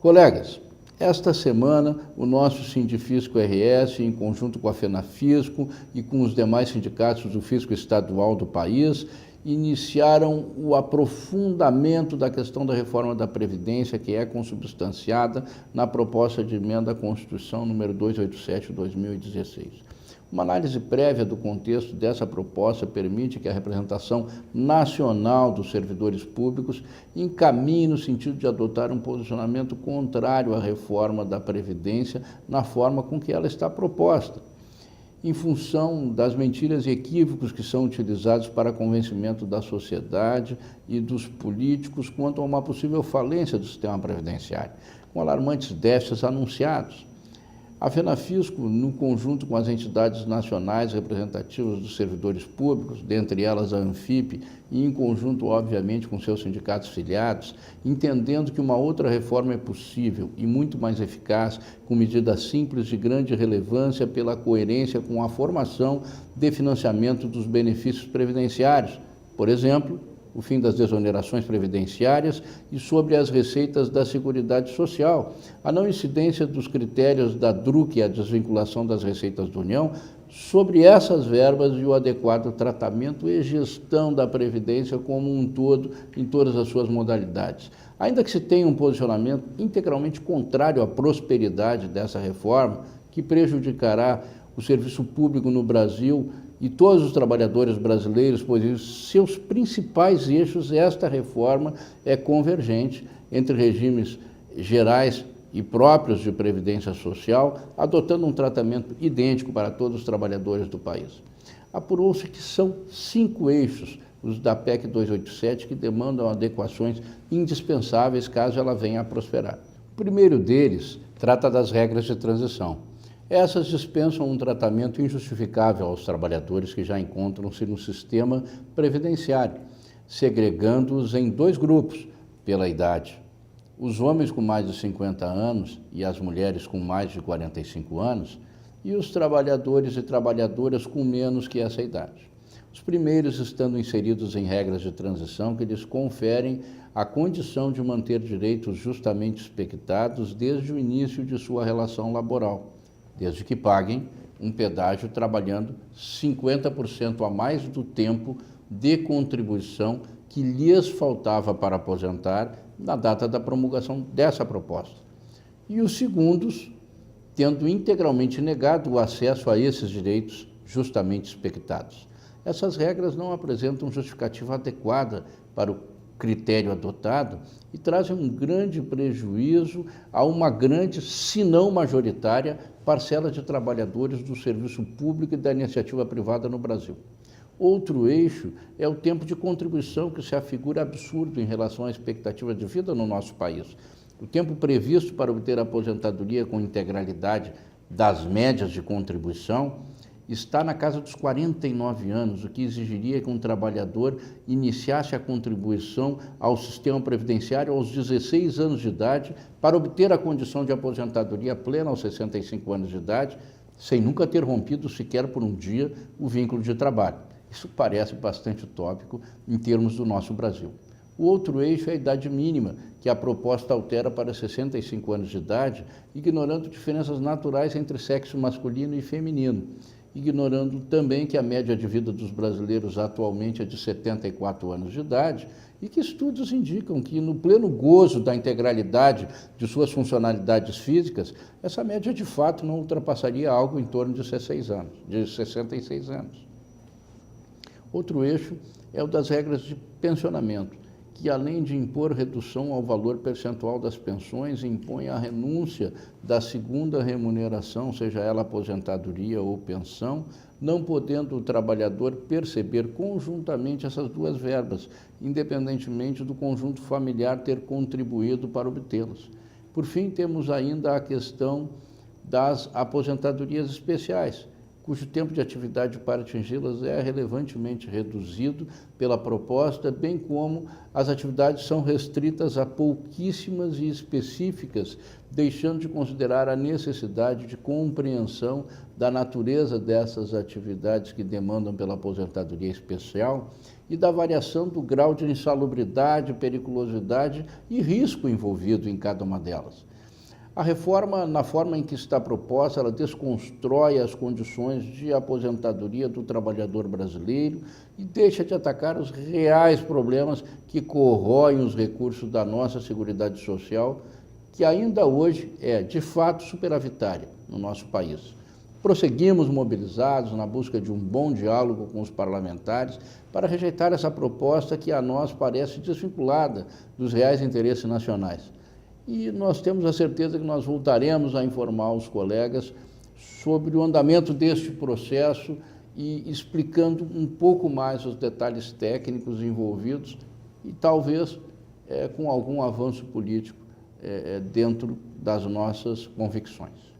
Colegas, esta semana o nosso Sindifisco RS, em conjunto com a FENAFISCO e com os demais sindicatos do Fisco Estadual do país, iniciaram o aprofundamento da questão da reforma da Previdência, que é consubstanciada na proposta de emenda à Constituição número 287/2016. Uma análise prévia do contexto dessa proposta permite que a representação nacional dos servidores públicos encaminhe no sentido de adotar um posicionamento contrário à reforma da Previdência na forma com que ela está proposta, em função das mentiras e equívocos que são utilizados para convencimento da sociedade e dos políticos quanto a uma possível falência do sistema previdenciário, com alarmantes déficits anunciados. A FENAFISCO, no conjunto com as entidades nacionais representativas dos servidores públicos, dentre elas a ANFIP, e em conjunto, obviamente, com seus sindicatos filiados, entendendo que uma outra reforma é possível e muito mais eficaz, com medidas simples de grande relevância pela coerência com a formação de financiamento dos benefícios previdenciários, por exemplo, o fim das desonerações previdenciárias e sobre as receitas da Seguridade Social, a não incidência dos critérios da DRUC e a desvinculação das receitas da União sobre essas verbas e o adequado tratamento e gestão da Previdência como um todo, em todas as suas modalidades. Ainda que se tenha um posicionamento integralmente contrário à prosperidade dessa reforma, que prejudicará o serviço público no Brasil e todos os trabalhadores brasileiros, pois em seus principais eixos, esta reforma é convergente entre regimes gerais e próprios de previdência social, adotando um tratamento idêntico para todos os trabalhadores do país. Apurou-se que são 5 eixos, os da PEC 287, que demandam adequações indispensáveis caso ela venha a prosperar. O primeiro deles trata das regras de transição. Essas dispensam um tratamento injustificável aos trabalhadores que já encontram-se no sistema previdenciário, segregando-os em 2 grupos pela idade. Os homens com mais de 50 anos e as mulheres com mais de 45 anos e os trabalhadores e trabalhadoras com menos que essa idade. Os primeiros estando inseridos em regras de transição que lhes conferem a condição de manter direitos justamente expectados desde o início de sua relação laboral, desde que paguem um pedágio trabalhando 50% a mais do tempo de contribuição que lhes faltava para aposentar na data da promulgação dessa proposta. E os segundos, tendo integralmente negado o acesso a esses direitos justamente expectados. Essas regras não apresentam justificativa adequada para o critério adotado e trazem um grande prejuízo a uma grande, se não majoritária, parcela de trabalhadores do serviço público e da iniciativa privada no Brasil. Outro eixo é o tempo de contribuição, que se afigura absurdo em relação à expectativa de vida no nosso país. O tempo previsto para obter a aposentadoria com integralidade das médias de contribuição está na casa dos 49 anos, o que exigiria que um trabalhador iniciasse a contribuição ao sistema previdenciário aos 16 anos de idade para obter a condição de aposentadoria plena aos 65 anos de idade, sem nunca ter rompido sequer por um dia o vínculo de trabalho. Isso parece bastante utópico em termos do nosso Brasil. O outro eixo é a idade mínima, que a proposta altera para 65 anos de idade, ignorando diferenças naturais entre sexo masculino e feminino, ignorando também que a média de vida dos brasileiros atualmente é de 74 anos de idade e que estudos indicam que, no pleno gozo da integralidade de suas funcionalidades físicas, essa média de fato não ultrapassaria algo em torno de 66 anos. Outro eixo é o das regras de pensionamento, que, além de impor redução ao valor percentual das pensões, impõe a renúncia da segunda remuneração, seja ela aposentadoria ou pensão, não podendo o trabalhador perceber conjuntamente essas 2 verbas, independentemente do conjunto familiar ter contribuído para obtê-las. Por fim, temos ainda a questão das aposentadorias especiais, cujo tempo de atividade para atingi-las é relevantemente reduzido pela proposta, bem como as atividades são restritas a pouquíssimas e específicas, deixando de considerar a necessidade de compreensão da natureza dessas atividades que demandam pela aposentadoria especial e da variação do grau de insalubridade, periculosidade e risco envolvido em cada uma delas. A reforma, na forma em que está proposta, ela desconstrói as condições de aposentadoria do trabalhador brasileiro e deixa de atacar os reais problemas que corroem os recursos da nossa Seguridade Social, que ainda hoje é, de fato, superavitária no nosso país. Prosseguimos mobilizados na busca de um bom diálogo com os parlamentares para rejeitar essa proposta que a nós parece desvinculada dos reais interesses nacionais. E nós temos a certeza que nós voltaremos a informar os colegas sobre o andamento deste processo e explicando um pouco mais os detalhes técnicos envolvidos e talvez com algum avanço político dentro das nossas convicções.